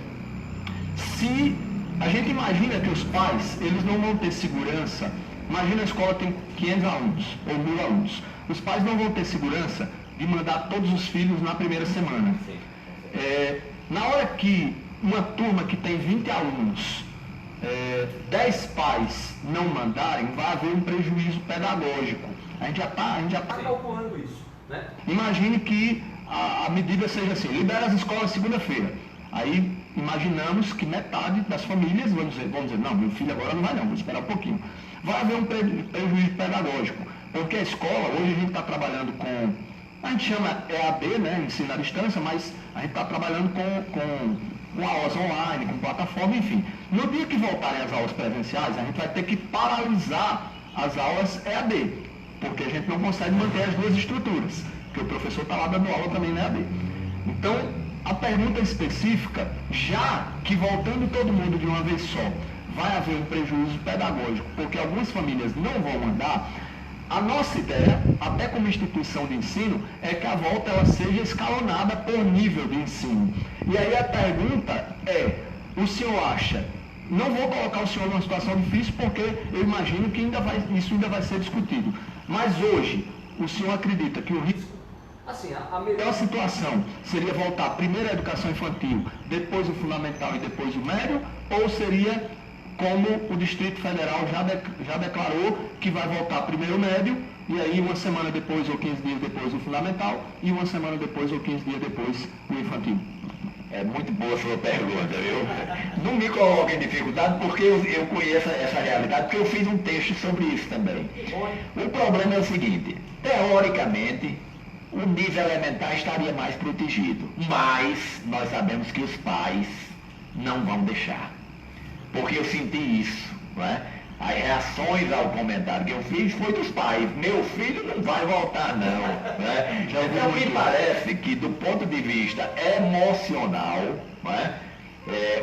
se a gente imagina que os pais, eles não vão ter segurança. Imagina a escola tem 500 alunos ou 1000 alunos. Os pais não vão ter segurança de mandar todos os filhos na primeira semana. Na hora que uma turma que tem 20 alunos, 10 pais não mandarem, vai haver um prejuízo pedagógico. A gente já está calculando isso, né? Imagine que a medida seja assim, libera as escolas segunda-feira. Aí imaginamos que metade das famílias vão dizer, não, meu filho agora não vai não, vou esperar um pouquinho. Vai haver um prejuízo pedagógico, porque a escola, hoje a gente está trabalhando com, a gente chama EAD, né, ensino à distância, mas a gente está trabalhando com aulas online, com plataforma, enfim. No dia que voltarem as aulas presenciais, a gente vai ter que paralisar as aulas EAD, porque a gente não consegue manter as duas estruturas, porque o professor está lá dando aula também na EAD. Então, a pergunta específica, já que voltando todo mundo de uma vez só, vai haver um prejuízo pedagógico, porque algumas famílias não vão mandar, a nossa ideia, até como instituição de ensino, é que a volta ela seja escalonada por nível de ensino. E aí a pergunta é, o senhor acha, não vou colocar o senhor numa situação difícil, porque eu imagino que isso ainda vai ser discutido, mas hoje, o senhor acredita que o risco... Assim, a melhor situação seria voltar primeiro a educação infantil, depois o fundamental e depois o médio, ou seria como o Distrito Federal já declarou que vai voltar primeiro o médio, e aí uma semana depois ou 15 dias depois o fundamental, e uma semana depois ou 15 dias depois o infantil? É muito boa a sua pergunta, viu? Não me coloque em dificuldade porque eu conheço essa realidade, porque eu fiz um texto sobre isso também. O problema é o seguinte, teoricamente, o nível elementar estaria mais protegido, mas nós sabemos que os pais não vão deixar, porque eu senti isso, não é? As reações ao comentário que eu fiz foi dos pais, meu filho não vai voltar não, né? Então me parece que do ponto de vista emocional, não é?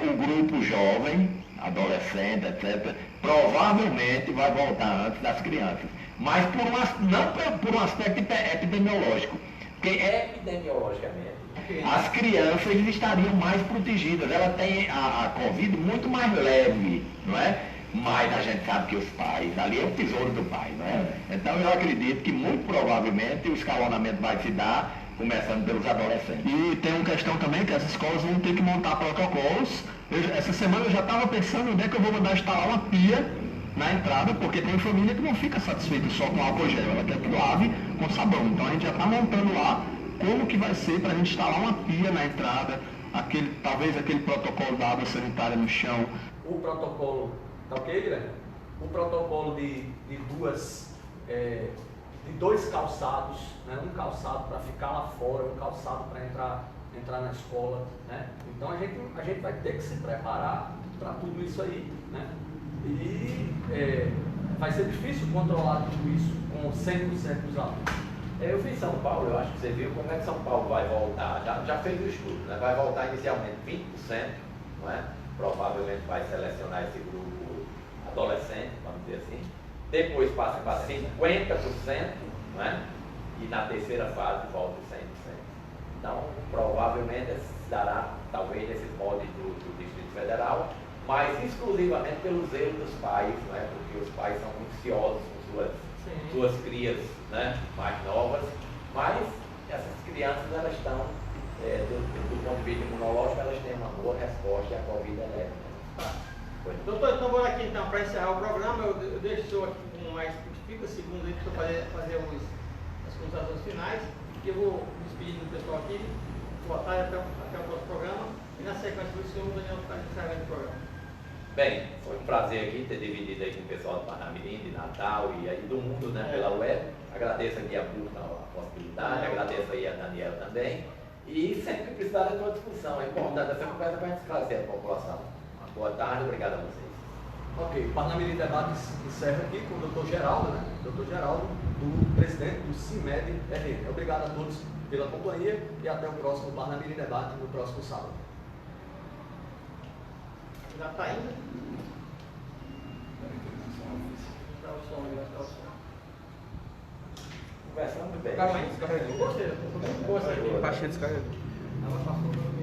O grupo jovem, adolescente, etc., provavelmente vai voltar antes das crianças. Mas não por um aspecto epidemiológico, porque epidemiologicamente as crianças estariam mais protegidas, ela tem a Covid muito mais leve, não é? Mas a gente sabe que os pais, ali é o tesouro do pai, não é? Então eu acredito que muito provavelmente o escalonamento vai se dar começando pelos adolescentes. E tem uma questão também que as escolas vão ter que montar protocolos. Essa semana eu já estava pensando onde é que eu vou mandar instalar uma pia na entrada, porque tem família que não fica satisfeita só com álcool gel, ela quer que lave com sabão. Então a gente já está montando lá como que vai ser para a gente instalar uma pia na entrada, talvez aquele protocolo da água sanitária no chão. O protocolo, tá ok, Guilherme? O protocolo de dois calçados, né? Um calçado para ficar lá fora, um calçado para entrar na escola, né? Então a gente vai ter que se preparar para tudo isso aí, né? E vai ser difícil controlar tudo isso com 100% dos alunos. Eu fui em São Paulo, eu acho que você viu como é que São Paulo vai voltar, já fez o estudo, né? Vai voltar inicialmente 20%, não é? Provavelmente vai selecionar esse grupo adolescente, vamos dizer assim, depois passa para 50%, não é? E na terceira fase volta 100%. Então, provavelmente dará, talvez, esse molde do Distrito Federal, mas exclusivamente pelo zelo dos pais, não é? Porque os pais são muito ciosos com suas crias, né, mais novas, mas essas crianças elas estão, do ponto de vista imunológico, elas têm uma boa resposta e a Covid é. Doutor, então vou aqui então para encerrar o programa, eu deixo o senhor aqui com mais 30 segundos aí para fazer as considerações finais, e eu vou me despedir do pessoal aqui, boa tarde até o próximo programa, e na sequência do senhor, o Daniel está encerrando o programa. Bem, foi um prazer aqui ter dividido aí com o pessoal do Parnamirim, de Natal e aí do mundo, né, pela web. Agradeço aqui a Burna a possibilidade, agradeço aí a Daniela também. E sempre que precisar da tua discussão, é importante essa conversa para a gente esclarecer a população. Boa tarde, obrigado a vocês. Ok, o Parnamirim Debates encerra aqui com o Dr. Geraldo, né? Dr. Geraldo, do presidente do CIMED RN. Obrigado a todos pela companhia e até o próximo Parnamirim Debate no próximo sábado. Já está indo? Dá o som, dá o som. Conversamos bem. Gostei, boa essa aqui. Baixinho descarregou. Ela passou.